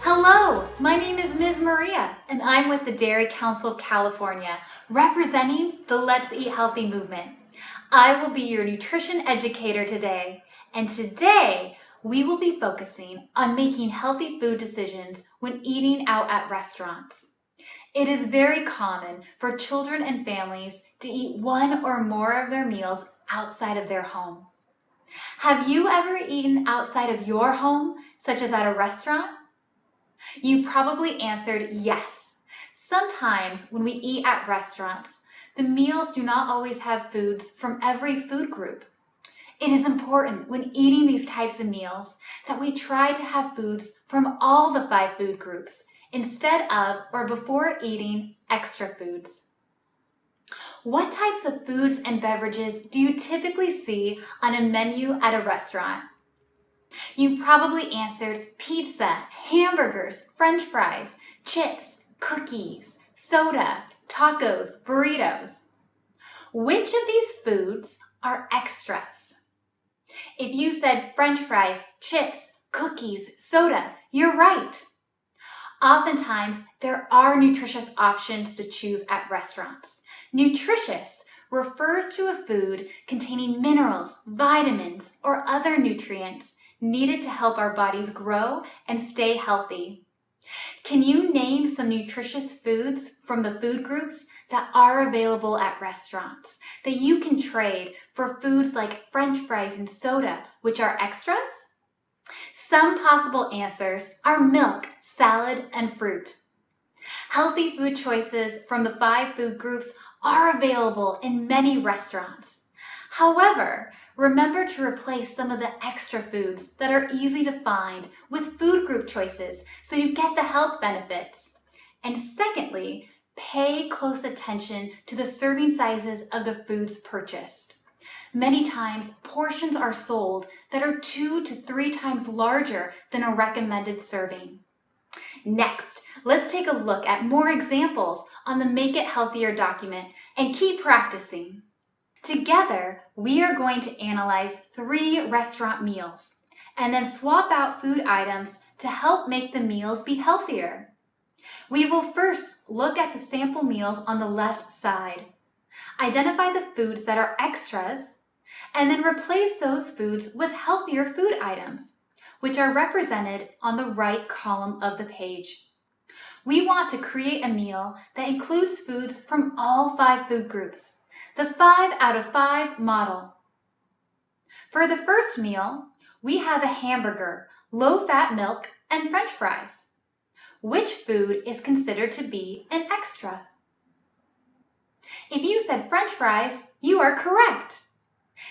Hello, my name is Ms. Maria, and I'm with the Dairy Council of California, representing the Let's Eat Healthy movement. I will be your nutrition educator today, and today we will be focusing on making healthy food decisions when eating out at restaurants. It is very common for children and families to eat one or more of their meals outside of their home. Have you ever eaten outside of your home, such as at a restaurant? You probably answered yes. Sometimes when we eat at restaurants, the meals do not always have foods from every food group. It is important when eating these types of meals that we try to have foods from all the 5 food groups instead of or before eating extra foods. What types of foods and beverages do you typically see on a menu at a restaurant? You probably answered pizza, hamburgers, French fries, chips, cookies, soda, tacos, burritos. Which of these foods are extras? If you said French fries, chips, cookies, soda, you're right. Oftentimes, there are nutritious options to choose at restaurants. Nutritious refers to a food containing minerals, vitamins, or other nutrients needed to help our bodies grow and stay healthy. Can you name some nutritious foods from the food groups that are available at restaurants that you can trade for foods like French fries and soda, which are extras? Some possible answers are milk, salad, and fruit. Healthy food choices from the 5 food groups are available in many restaurants. However, remember to replace some of the extra foods that are easy to find with food group choices so you get the health benefits. And secondly, pay close attention to the serving sizes of the foods purchased. Many times, portions are sold that are 2 to 3 times larger than a recommended serving. Next, let's take a look at more examples on the Make It Healthier document and keep practicing. Together, we are going to analyze 3 restaurant meals and then swap out food items to help make the meals be healthier. We will first look at the sample meals on the left side, identify the foods that are extras, and then replace those foods with healthier food items, which are represented on the right column of the page. We want to create a meal that includes foods from all 5 food groups, the 5 out of 5 model. For the first meal, we have a hamburger, low-fat milk, and French fries. Which food is considered to be an extra? If you said French fries, you are correct.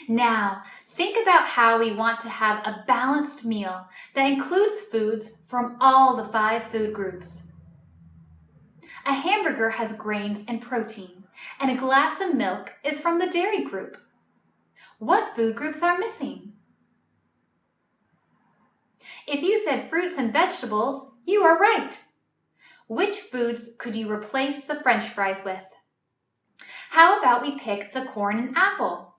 Now, think about how we want to have a balanced meal that includes foods from all the 5 food groups. A hamburger has grains and protein, and a glass of milk is from the dairy group. What food groups are missing? If you said fruits and vegetables, you are right. Which foods could you replace the French fries with? How about we pick the corn and apple?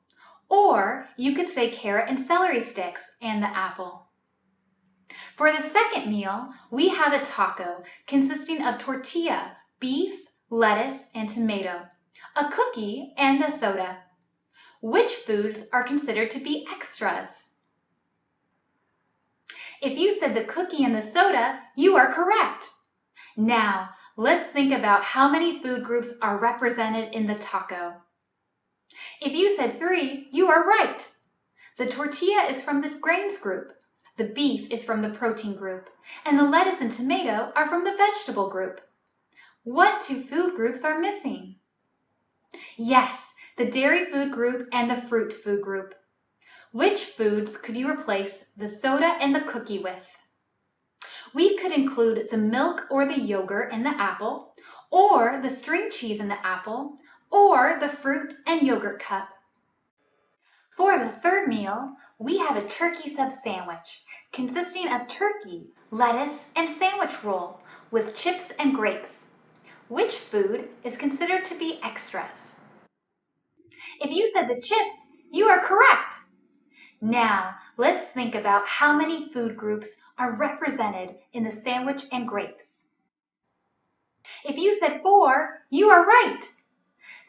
Or you could say carrot and celery sticks and the apple. For the second meal, we have a taco consisting of tortilla, beef, lettuce, and tomato, a cookie, and a soda. Which foods are considered to be extras? If you said the cookie and the soda, you are correct. Now, let's think about how many food groups are represented in the taco. If you said 3, you are right. The tortilla is from the grains group, the beef is from the protein group, and the lettuce and tomato are from the vegetable group. What 2 food groups are missing? Yes, the dairy food group and the fruit food group. Which foods could you replace the soda and the cookie with? We could include the milk or the yogurt in the apple, or the string cheese in the apple, or the fruit and yogurt cup. For the third meal, we have a turkey sub sandwich consisting of turkey, lettuce, and sandwich roll with chips and grapes. Which food is considered to be extras? If you said the chips, you are correct. Now, let's think about how many food groups are represented in the sandwich and grapes. If you said 4, you are right.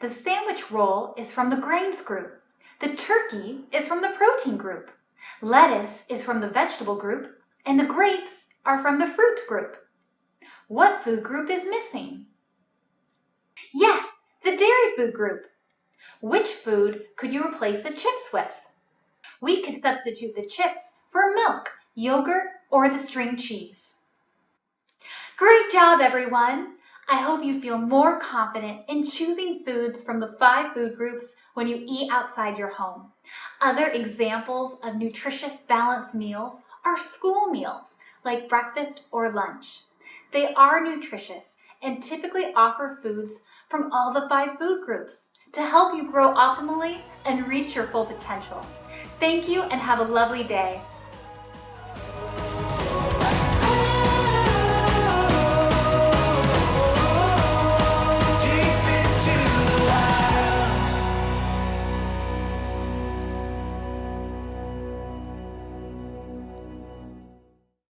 The sandwich roll is from the grains group. The turkey is from the protein group. Lettuce is from the vegetable group, and the grapes are from the fruit group. What food group is missing? Yes, the dairy food group. Which food could you replace the chips with? We could substitute the chips for milk, yogurt, or the string cheese. Great job, everyone! I hope you feel more confident in choosing foods from the 5 food groups when you eat outside your home. Other examples of nutritious balanced meals are school meals, like breakfast or lunch. They are nutritious and typically offer foods from all the 5 food groups to help you grow optimally and reach your full potential. Thank you and have a lovely day.